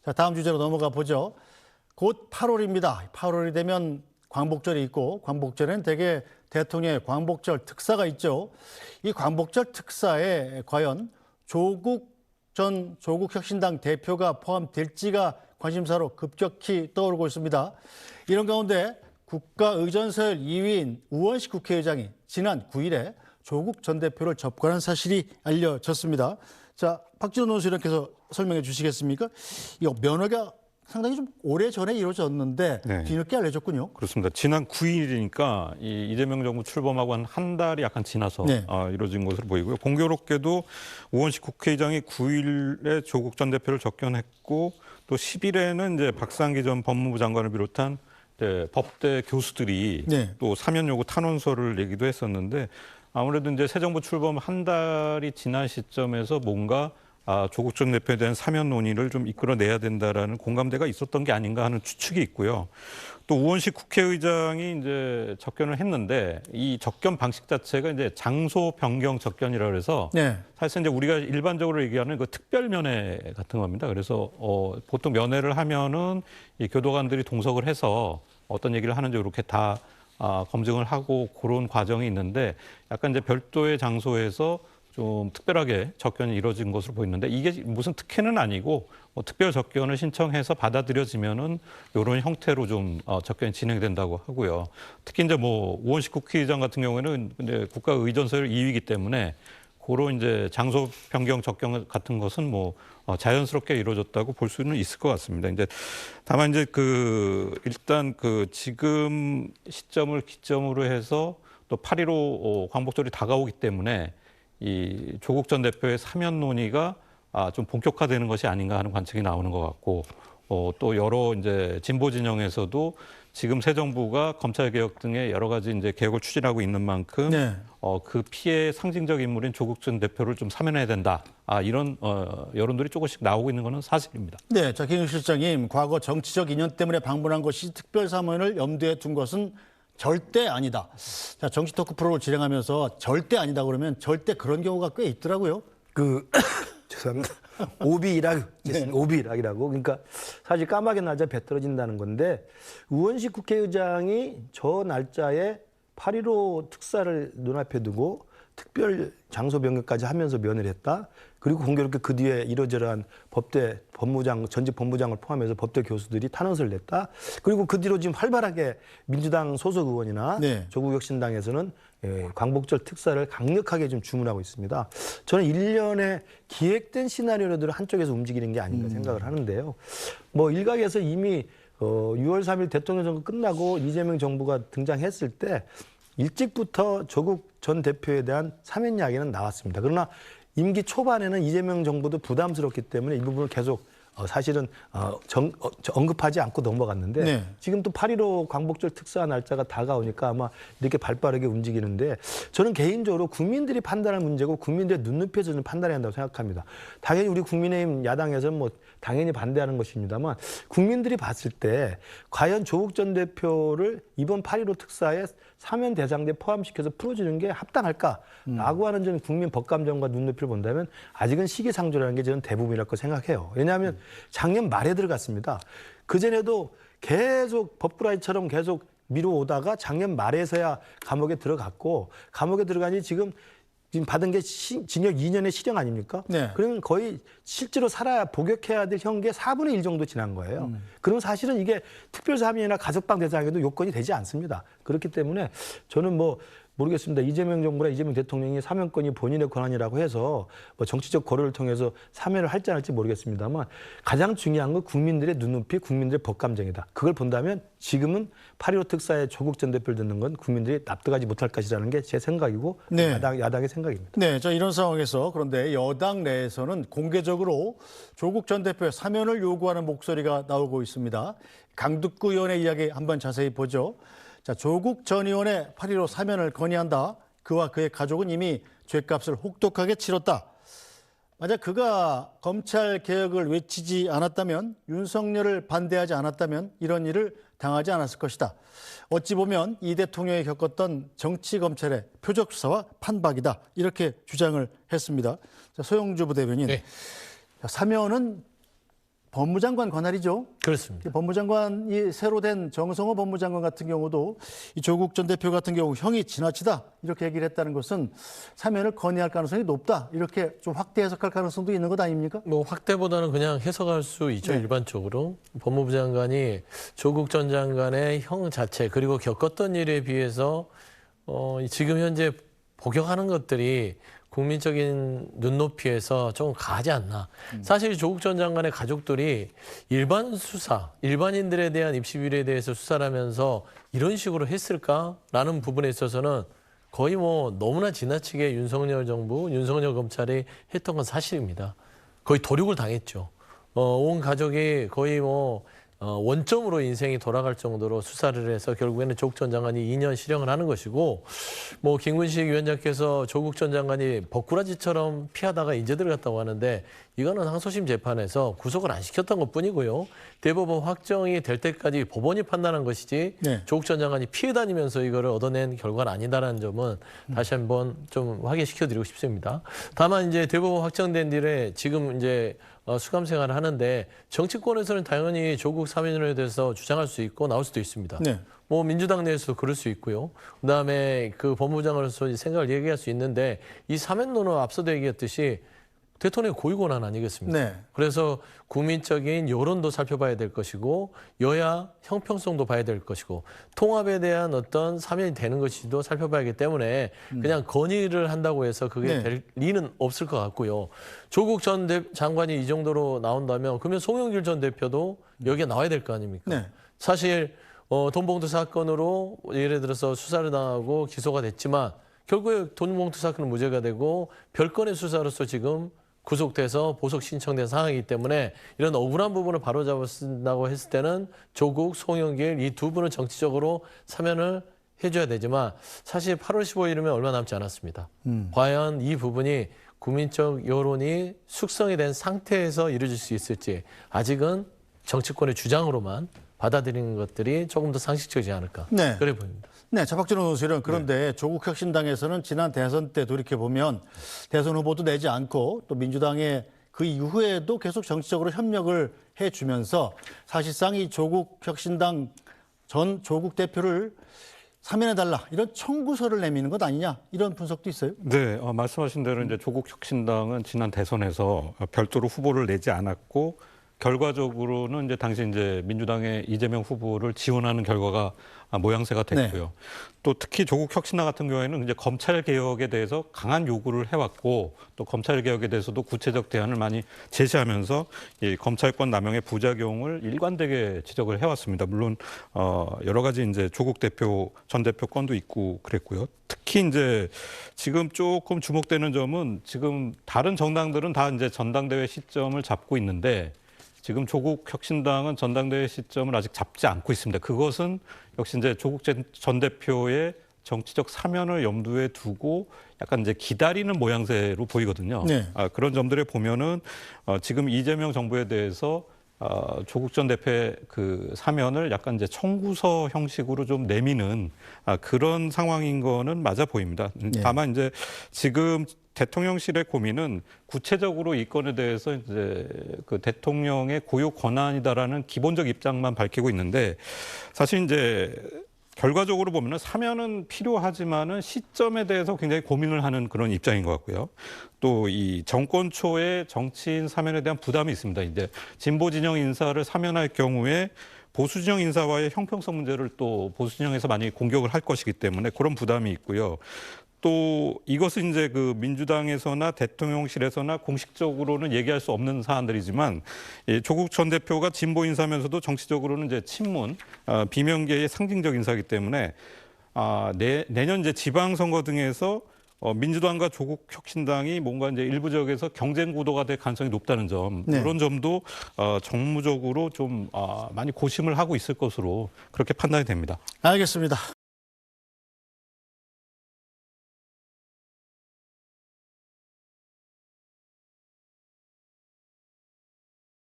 자, 다음 주제로 넘어가 보죠. 곧 8월입니다. 8월이 되면 광복절이 있고 광복절에는 대개 대통령의 광복절 특사가 있죠. 이 광복절 특사에 과연 조국 전 조국혁신당 대표가 포함될지가 관심사로 급격히 떠오르고 있습니다. 이런 가운데 국가의전서열 2위인 우원식 국회의장이 지난 9일에 조국 전 대표를 접견한 사실이 알려졌습니다. 자, 박진원 논술위원께서 설명해 주시겠습니까? 이거 면회가 상당히 좀 오래전에 이루어졌는데 네. 뒤늦게 알려졌군요. 그렇습니다. 지난 9일이니까 이재명 정부 출범하고 한 달이 약간 지나서 네. 이루어진 것으로 보이고요. 공교롭게도 우원식 국회의장이 9일에 조국 전 대표를 접견했고 또 10일에는 이제 박상기 전 법무부 장관을 비롯한 이제 법대 교수들이 네. 또 사면 요구 탄원서를 내기도 했었는데 아무래도 이제 새 정부 출범 한 달이 지난 시점에서 뭔가 조국 전 대표에 대한 사면 논의를 좀 이끌어내야 된다라는 공감대가 있었던 게 아닌가 하는 추측이 있고요. 또 우원식 국회의장이 이제 접견을 했는데 이 접견 방식 자체가 이제 장소 변경 접견이라 그래서 네. 사실 이제 우리가 일반적으로 얘기하는 그 특별 면회 같은 겁니다. 그래서 보통 면회를 하면은 이 교도관들이 동석을 해서 어떤 얘기를 하는지 이렇게 다 검증을 하고 그런 과정이 있는데 약간 이제 별도의 장소에서 좀 특별하게 접견이 이루어진 것으로 보이는데 이게 무슨 특혜는 아니고 특별 접견을 신청해서 받아들여지면은 이런 형태로 좀 접견이 진행된다고 하고요. 특히 이제 뭐 우원식 국회의장 같은 경우에는 근데 국가의전서열 2위이기 때문에 그런 이제 장소 변경 접견 같은 것은 뭐 자연스럽게 이루어졌다고 볼 수는 있을 것 같습니다. 이제 다만 이제 일단 지금 시점을 기점으로 해서 또 8.15 광복절이 다가오기 때문에 이 조국 전 대표의 사면 논의가 좀 본격화되는 것이 아닌가 하는 관측이 나오는 것 같고 또 여러 이제 진보 진영에서도 지금 새 정부가 검찰 개혁 등의 여러 가지 이제 개혁을 추진하고 있는 만큼 네. 그 피해의 상징적 인물인 조국 전 대표를 좀 사면해야 된다. 이런 여론들이 조금씩 나오고 있는 것은 사실입니다. 네, 자, 김 실장님, 과거 정치적 인연 때문에 방문한 것이 특별 사면을 염두에 둔 것은 절대 아니다. 자, 정치 토크 프로를 진행하면서 절대 아니다 그러면 절대 그런 경우가 꽤 있더라고요. 죄송합니다. 오비일학, 오비일학이라고. 그러니까 사실 까마귀 날짜 배 떨어진다는 건데 우원식 국회의장이 저 날짜에 8.15 특사를 눈앞에 두고 특별 장소 변경까지 하면서 면회를 했다. 그리고 공교롭게 그 뒤에 이러저러한 법대 법무장, 전직 법무장을 포함해서 법대 교수들이 탄원서를 냈다. 그리고 그 뒤로 지금 활발하게 민주당 소속 의원이나 네. 조국혁신당에서는 광복절 특사를 강력하게 좀 주문하고 있습니다. 저는 일련의 기획된 시나리오들을 한쪽에서 움직이는 게 아닌가 생각을 하는데요. 뭐 일각에서 이미 6월 3일 대통령 선거 끝나고 이재명 정부가 등장했을 때 일찍부터 조국 전 대표에 대한 사면 이야기는 나왔습니다. 그러나 임기 초반에는 이재명 정부도 부담스럽기 때문에 이 부분을 계속 사실은 언급하지 않고 넘어갔는데 네. 지금 또 8.15 광복절 특사 날짜가 다가오니까 아마 이렇게 발빠르게 움직이는데 저는 개인적으로 국민들이 판단할 문제고 국민들의 눈높이에서 좀 판단해야 한다고 생각합니다. 당연히 우리 국민의힘 야당에서는 뭐 당연히 반대하는 것입니다만 국민들이 봤을 때 과연 조국 전 대표를 이번 8.15 특사에 사면 대상자에 포함시켜서 풀어주는 게 합당할까라고 하는 저는 국민 법감정과 눈높이를 본다면 아직은 시기상조라는 게 저는 대부분이라고 생각해요. 왜냐하면 작년 말에 들어갔습니다. 그전에도 계속 법꾸라지처럼 계속 미뤄오다가 작년 말에서야 감옥에 들어갔고 감옥에 들어가니 지금 받은 게 징역 2년의 실형 아닙니까? 네. 그러면 거의 실제로 살아야 복역해야 될 형기의 4분의 1 정도 지난 거예요. 그럼 사실은 이게 특별사면이나 가석방 대상에도 요건이 되지 않습니다. 그렇기 때문에 저는 뭐 모르겠습니다. 이재명 정부나 이재명 대통령이 사면권이 본인의 권한이라고 해서 뭐 정치적 고려를 통해서 사면을 할지 안 할지 모르겠습니다만 가장 중요한 건 국민들의 눈높이, 국민들의 법감정이다. 그걸 본다면 지금은 8.15 특사에 조국 전 대표를 듣는 건 국민들이 납득하지 못할 것이라는 게 제 생각이고 네. 야당의 생각입니다. 네, 자, 이런 상황에서 그런데 여당 내에서는 공개적으로 조국 전 대표의 사면을 요구하는 목소리가 나오고 있습니다. 강득구 의원의 이야기 한번 자세히 보죠. 자, 조국 전 의원의 8.15 사면을 건의한다. 그와 그의 가족은 이미 죗값을 혹독하게 치렀다. 만약 그가 검찰 개혁을 외치지 않았다면, 윤석열을 반대하지 않았다면 이런 일을 당하지 않았을 것이다. 어찌 보면 이 대통령이 겪었던 정치 검찰의 표적 수사와 판박이다. 이렇게 주장을 했습니다. 자, 소영주 부대변인, 네. 사면은 법무장관 관할이죠. 그렇습니다. 법무장관이 새로 된 정성호 법무장관 같은 경우도 이 조국 전 대표 같은 경우 형이 지나치다 이렇게 얘기를 했다는 것은 사면을 건의할 가능성이 높다 이렇게 좀 확대 해석할 가능성도 있는 것 아닙니까? 뭐 확대보다는 그냥 해석할 수 있죠. 네. 일반적으로 법무부 장관이 조국 전 장관의 형 자체 그리고 겪었던 일에 비해서 지금 현재 복역하는 것들이 국민적인 눈높이에서 조금 가지 않나. 사실 조국 전 장관의 가족들이 일반 수사, 일반인들에 대한 입시 비리에 대해서 수사를 하면서 이런 식으로 했을까라는 부분에 있어서는 거의 뭐 너무나 지나치게 윤석열 정부, 윤석열 검찰이 했던 건 사실입니다. 거의 도륙을 당했죠. 온 가족이 거의 뭐 원점으로 인생이 돌아갈 정도로 수사를 해서 결국에는 조국 전 장관이 2년 실형을 하는 것이고, 뭐 김근식 위원장께서 조국 전 장관이 버꾸라지처럼 피하다가 인제 들어갔다고 하는데 이거는 항소심 재판에서 구속을 안 시켰던 것뿐이고요. 대법원 확정이 될 때까지 법원이 판단한 것이지 네. 조국 전 장관이 피해 다니면서 이거를 얻어낸 결과는 아니다라는 점은 다시 한번 좀 확인시켜드리고 싶습니다. 다만 이제 대법원 확정된 뒤에 지금 이제 수감 생활을 하는데 정치권에서는 당연히 조국 사면에 대해서 주장할 수 있고 나올 수도 있습니다. 네. 뭐 민주당 내에서도 그럴 수 있고요. 그다음에 그 법무장으로서 생각을 얘기할 수 있는데 이 사면론은 앞서도 얘기했듯이 대통령의 고유 권한 아니겠습니까? 네. 그래서 국민적인 여론도 살펴봐야 될 것이고 여야 형평성도 봐야 될 것이고 통합에 대한 어떤 사면이 되는 것이도 살펴봐야 하기 때문에 그냥 건의를 한다고 해서 그게 네. 될 리는 없을 것 같고요. 조국 전 장관이 이 정도로 나온다면 그러면 송영길 전 대표도 여기에 나와야 될 거 아닙니까? 네. 사실 돈봉투 사건으로 예를 들어서 수사를 당하고 기소가 됐지만 결국에 돈봉투 사건은 무죄가 되고 별건의 수사로서 지금 구속돼서 보석 신청된 상황이기 때문에 이런 억울한 부분을 바로잡았다고 했을 때는 조국, 송영길 이 두 분은 정치적으로 사면을 해줘야 되지만 사실 8월 15일이면 얼마 남지 않았습니다. 과연 이 부분이 국민적 여론이 숙성이 된 상태에서 이루어질 수 있을지 아직은 정치권의 주장으로만 받아들이는 것들이 조금 더 상식적이지 않을까. 네. 그래 보입니다. 네, 박준호 의원실은 그런데 조국 혁신당에서는 지난 대선 때 돌이켜보면 대선 후보도 내지 않고 또 민주당의 그 이후에도 계속 정치적으로 협력을 해주면서 사실상 이 조국 혁신당 전 조국 대표를 사면해달라 이런 청구서를 내미는 것 아니냐 이런 분석도 있어요. 네, 말씀하신 대로 이제 조국 혁신당은 지난 대선에서 별도로 후보를 내지 않았고 결과적으로는 이제 당시 이제 민주당의 이재명 후보를 지원하는 결과가 모양새가 됐고요. 또 특히 조국 혁신당 같은 경우에는 이제 검찰 개혁에 대해서 강한 요구를 해왔고 또 검찰 개혁에 대해서도 구체적 대안을 많이 제시하면서 이 검찰권 남용의 부작용을 일관되게 지적을 해왔습니다. 물론 여러 가지 이제 조국 대표 전 대표 건도 있고 그랬고요. 특히 이제 지금 조금 주목되는 점은 지금 다른 정당들은 다 이제 전당대회 시점을 잡고 있는데. 지금 조국 혁신당은 전당대회 시점을 아직 잡지 않고 있습니다. 그것은 역시 이제 조국 전 대표의 정치적 사면을 염두에 두고 약간 이제 기다리는 모양새로 보이거든요. 네. 그런 점들에 보면은 지금 이재명 정부에 대해서 조국 전 대표의 그 사면을 약간 이제 청구서 형식으로 좀 내미는 그런 상황인 거는 맞아 보입니다. 네. 다만 이제 지금 대통령실의 고민은 구체적으로 이 건에 대해서 이제 그 대통령의 고유 권한이다라는 기본적 입장만 밝히고 있는데 사실 이제 결과적으로 보면은 사면은 필요하지만은 시점에 대해서 굉장히 고민을 하는 그런 입장인 것 같고요. 또 이 정권 초에 정치인 사면에 대한 부담이 있습니다. 이제 진보 진영 인사를 사면할 경우에 보수 진영 인사와의 형평성 문제를 또 보수 진영에서 많이 공격을 할 것이기 때문에 그런 부담이 있고요. 또 이것은 이제 그 민주당에서나 대통령실에서나 공식적으로는 얘기할 수 없는 사안들이지만 조국 전 대표가 진보 인사면서도 정치적으로는 이제 친문, 비명계의 상징적 인사이기 때문에 내년 이제 지방선거 등에서 민주당과 조국 혁신당이 뭔가 이제 일부 지역에서 경쟁 구도가 될 가능성이 높다는 점, 네. 그런 점도 정무적으로 좀 많이 고심을 하고 있을 것으로 그렇게 판단이 됩니다. 알겠습니다.